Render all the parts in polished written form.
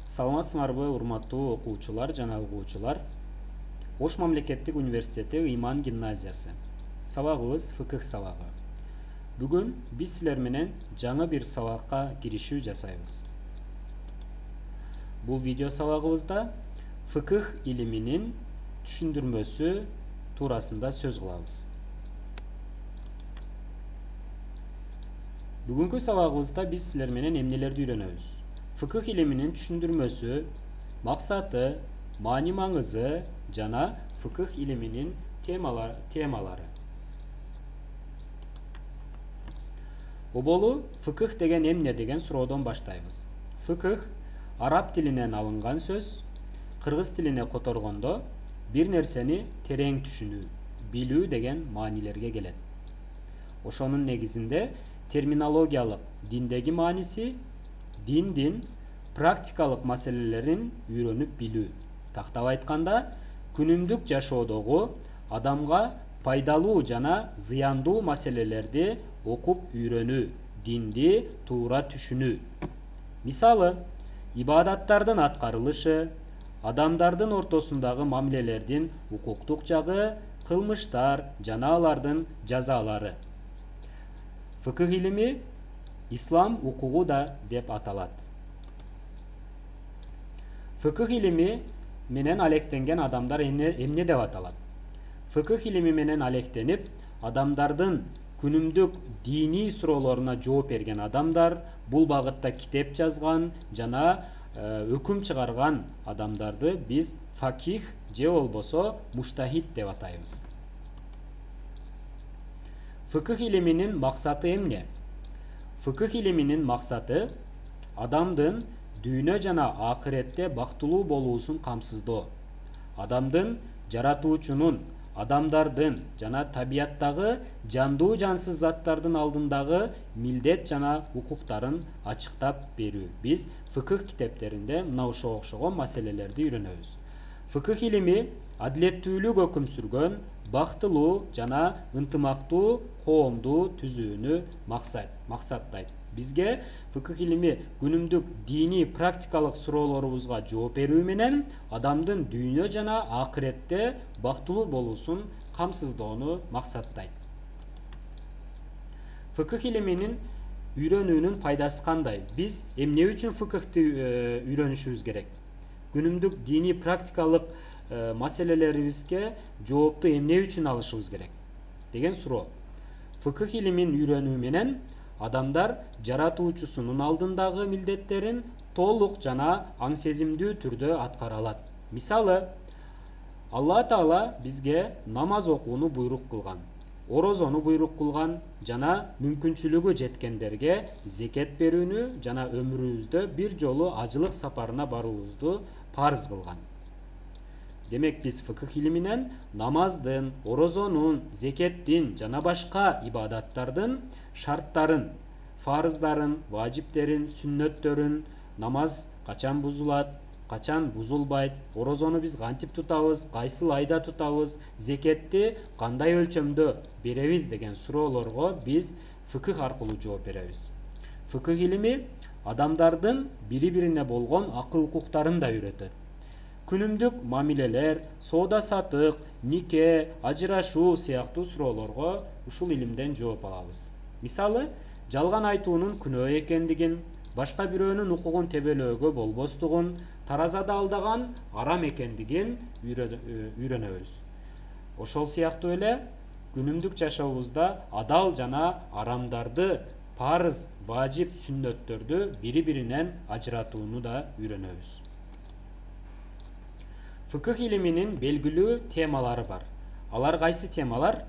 Саламатсыңарбы, урматтуу окуучулар жана угуучулар. Ош мамлекеттик университети Ыйман гимназиясы. Сабагыбыз фыкых сабагы. Бүгүн биз силер менен жаңы бир сабакка киришүү жасайбыз. Бул видео сабагыбызда фыкых илиминин түшүндүрмөсү туурасында сөз кылабыз. Бүгүнкү сабагыбызда биз силер менен эмнелерди үйрөнөбүз? Фыкых илиминин түшүндүрмөсү, максаты, маани маңызы жана фыкых илиминин темалары. Оболу фыкых деген эмне деген суроодон баштайбыз. Фыкых араб тилинен алынган сөз, кыргыз тилине которгондо бир нерсени терең түшүнүү, билүү деген маанилерге келет. Ошонун негизинде терминологиялык диндеги мааниси, диндин практикалык маселелерин үйрөнүп билүү. Тактап айтканда, күнүмдүк жашоодогу адамга пайдалуу жана зыяндуу маселелерди окуп үйрөнүү, динди туура түшүнүү. Мисалы, ибадаттардын аткарылышы, адамдардын ортосундагы мамилелердин укуктук жагы, кылмыштар жана алардын жазалары. Фыкых илими ислам укугу да деп аталат. Фыкых илими менен алектенген адамдар эмне деп аталат? Фыкых илими менен алектенип, адамдардын күнүмдүк диний суроолоруна жооп берген адамдар, бул багытта китеп жазган жана өкүм чыгарган адамдарды биз факих же болбосо муштахид деп атайбыз. Фыкых илиминин максаты эмне? Фыкых илиминин максаты адамдын дүйнө жана акыретте бактылуу болуусун камсыздоо. Адамдын жаратуучунун, адамдардын жана табияттагы жандуу жансыз заттардын алдындагы милдет жана укуктарын ачыктап берүү. Биз фыкых китептеринде мына ошого окшогон маселелерди үйрөнөбүз. Фыкых илими адилеттүүлүк өкүм сүргөн, бактылуу жана ынтымактуу коомду түзүүнү максаттайт. Бизге фыкых илими күнүмдүк диний практикалык суроолорубузга жооп берүү менен адамдын дүйнө жана акыретте бактылуу болуусун камсыздоону максаттайт. Фыкых илиминин үйрөнүүнүн пайдасы кандай? Биз эмне үчүн фыкыхты үйрөнүшүбүз керек? Күнүмдүк диний практикалык маселелерибизге жоопту эмне үчүн алышыбыз керек деген суроо. Фыкых илимин үйрөнүү менен адамдар жаратуучусунун алдындагы милдеттерин толук жана аң сезимдүү түрдө аткара алат. Мисалы, Алла Таала бизге намаз окууну буйрук кылган, орозону буйрук кылган жана мүмкүнчүлүгү жеткендерге зекет берүүнү жана өмүрүбүздө бир жолу ажылык сапарына баруубузду парыз кылган. Демек биз фыкых илиминен намаздын, орозонун, зекеттин жана башка ибадаттардын шарттарын, фарыздарын, важиптерин, сүннөттөрүн, намаз качан бузулат, качан бузулбайт, орозону биз кантип тутабыз, кайсыл айда тутабыз, зекетти кандай өлчөмдө беребиз деген суроолорго биз фыкых аркылуу жооп беребиз. Фыкых илими адамдардын бири-бирине болгон акыл укуктарын да үйрөтөт. Күнүмдүк мамилелер, соода сатык, нике, ажырашуу сыяктуу суроолорго ушул илимден жооп алабыз. Мисалы, жалган айтуунун күнөө экендигин, башка бирөөнүн укугун тебелөөгө болбостугун, таразада алдаган арам экендигин үйрөнөбүз. Ошол сыяктуу эле күнүмдүк жашообузда адал жана арамдарды, парыз, важип, сүннөттөрдү бири-биринен ажыратууну да үйрөнөбүз. Фыкых илиминин белгилүү темалары бар. Алар кайсы темалар?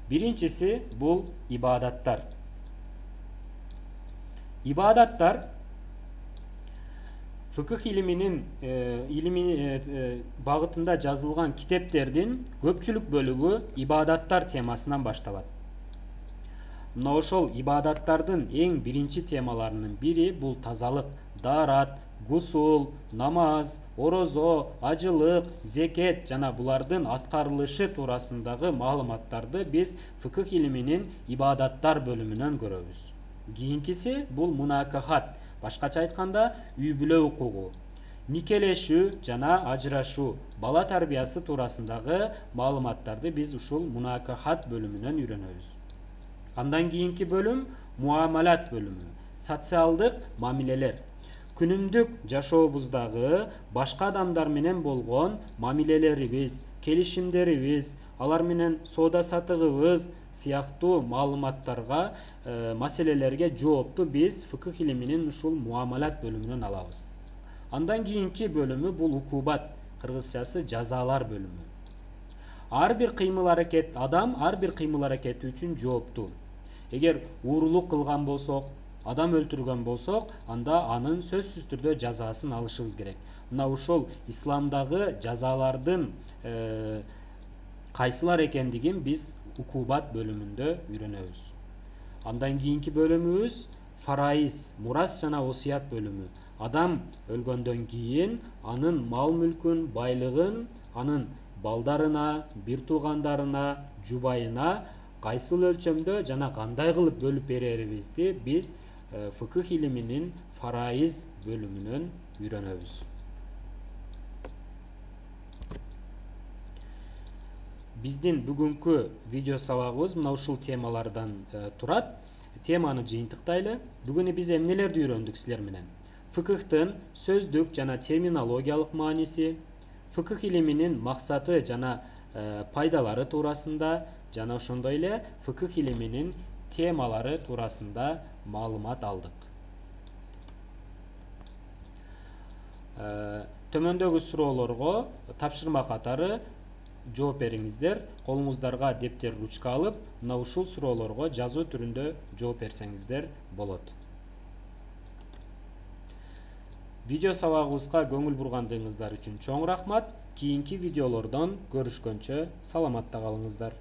Биринчиси бул ибадаттар. Ибадаттар фыкых илиминин багытында жазылган китептердин көпчүлүк бөлүгү ибадаттар темасынан башталат. Мына ошол ибадаттардын эң биринчи темаларынын бири бул тазалык, даарат, гусул, намаз, орозо, ажылык, зекет жана булардын аткарылышы туурасындагы маалыматтарды биз фыкых илиминин ибадаттар бөлүмүнөн көрөбүз. Кийинкиси бул мунакахат, Башкача айтканда, үй бүлө укугу, никелешүү жана ажырашуу, бала тарбиясы туурасындагы маалыматтарды биз ушул мунакахат бөлүмүнөн үйрөнөбүз. Андан кийинки бөлүм муамалат бөлүмү, социалдык мамилелер. Күнүмдүк жашообуздагы башка адамдар менен болгон мамилелерибиз, келишимдерибиз, алар менен соода сатыгыбыз сыяктуу маалыматтарга, маселелерге жоопту биз фыкых илиминин ушул муамалат бөлүмүнөн алабыз. Андан кийинки бөлүмү бул укубат, кыргызчасы жазалар бөлүмү. Адам ар бир кыймыл аракети үчүн жоопту. Эгер уурулук кылган болсок, адам өлтүргөн болсок, анда анын сөзсүз түрдө жазасын алышыбыз керек. Мына ушул исламдагы жазалардын кайсылар экендигин биз укубат бөлүмүндө үйрөнөбүз. Андан кийинки бөлүмүбүз фарайыз, мурас жана осуят бөлүмү. Адам өлгөндөн кийин анын мал мүлкүн, байлыгын анын балдарына, бир туугандарына, жубайына кайсыл өлчөмдө жана кандай кылып бөлүп берерибизди биз фыкых илиминин фарайыз бөлүмүнөн үйрөнөбүз. Биздин бүгүнкү видео сабагыбыз мына ушул темалардан турат. Теманы жыйынтыктайлы. Бүгүн биз эмнелерди үйрөндүк силер менен? Фыкыхтын сөздүк жана терминологиялык мааниси, фыкых илиминин максаты жана пайдалары туурасында, жана ошондой эле фыкых илиминин темалары туурасында маалымат алдык. Төмөндөгү суроолорго тапшырма катары жооп бериңиздер. Колуңуздарга дептер, ручка алып, мына ушул суроолорго жазуу түрүндө жооп берсеңиздер болот. Видео сабагыбызга көңүл бургандыгыңыздар үчүн чоң рахмат. Кийинки видеолордон көрүшкөнчө саламатта калыңыздар.